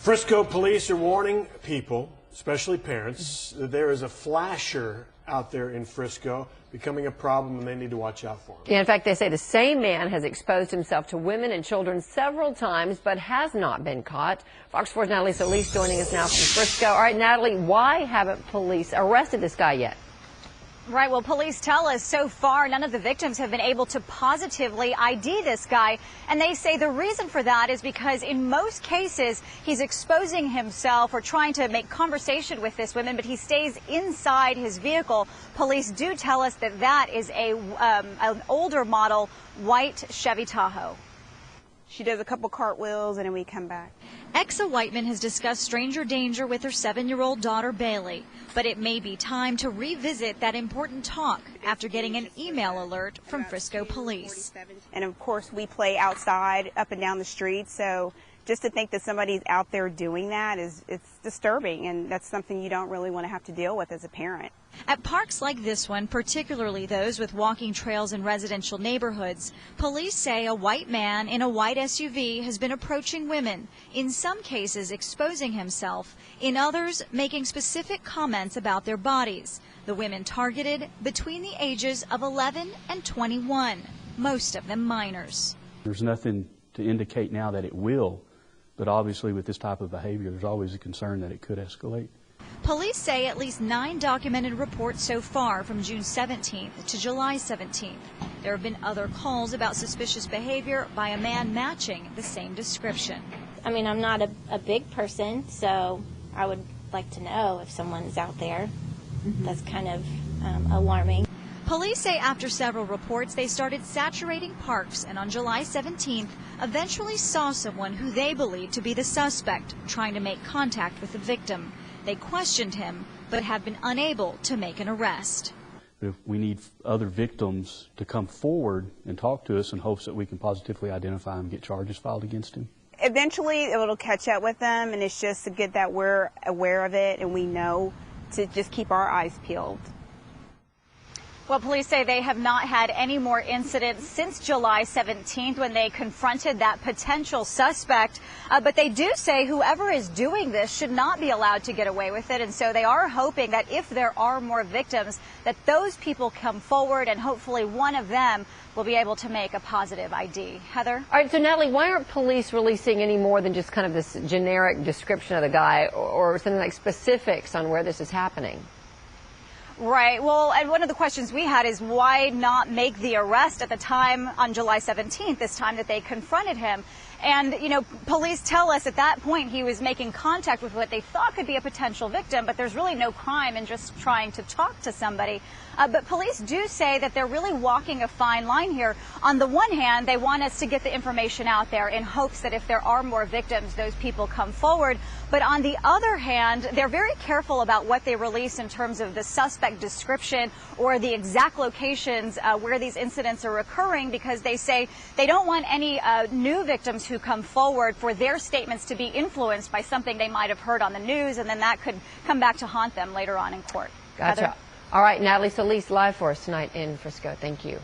Frisco police are warning people, especially parents, that there is a flasher out there in Frisco becoming a problem and they need to watch out for him. Yeah, in fact, they say the same man has exposed himself to women and children several times but has not been caught. Fox 4's Natalie Solis joining us now from Frisco. All right, Natalie, why haven't police arrested this guy yet? Right. Well, police tell us so far none of the victims have been able to positively ID this guy. And they say the reason for that is because in most cases he's exposing himself or trying to make conversation with this woman, but he stays inside his vehicle. Police do tell us that that is an older model white Chevy Tahoe. She does a couple cartwheels and then we come back. Exa Whiteman has discussed stranger danger with her 7-year-old daughter Bailey, but it may be time to revisit that important talk after getting an email alert from Frisco police. And of course we play outside up and down the street, so just to think that somebody's out there doing that it's disturbing, and that's something you don't really want to have to deal with as a parent. At parks like this one, particularly those with walking trails in residential neighborhoods, police say a white man in a white SUV has been approaching women, in some cases exposing himself, in others making specific comments about their bodies. The women targeted between the ages of 11 and 21, most of them minors. There's nothing to indicate now that it will, but obviously with this type of behavior, there's always a concern that it could escalate. Police say at least 9 documented reports so far from June 17th to July 17th. There have been other calls about suspicious behavior by a man matching the same description. I mean, I'm not a big person, so I would like to know if someone's out there. That's kind of alarming. Police say after several reports, they started saturating parks and on July 17th eventually saw someone who they believed to be the suspect trying to make contact with the victim. They questioned him, but have been unable to make an arrest. We need other victims to come forward and talk to us in hopes that we can positively identify him and get charges filed against him. Eventually it'll catch up with them, and it's just to get that we're aware of it and we know to just keep our eyes peeled. Well, police say they have not had any more incidents since July 17th when they confronted that potential suspect. But they do say whoever is doing this should not be allowed to get away with it. And so they are hoping that if there are more victims, that those people come forward and hopefully one of them will be able to make a positive ID. Heather? All right, so Natalie, why aren't police releasing any more than just kind of this generic description of the guy or something like specifics on where this is happening? Right. Well, and one of the questions we had is why not make the arrest at the time on July 17th, this time that they confronted him. And, you know, police tell us at that point he was making contact with what they thought could be a potential victim, but there's really no crime in just trying to talk to somebody. But police do say that they're really walking a fine line here. On the one hand, they want us to get the information out there in hopes that if there are more victims, those people come forward. But on the other hand, they're very careful about what they release in terms of the suspect description or the exact locations where these incidents are occurring, because they say they don't want any new victims who come forward for their statements to be influenced by something they might have heard on the news, and then that could come back to haunt them later on in court. Gotcha. Heather? All right, Natalie Solis live for us tonight in Frisco. Thank you.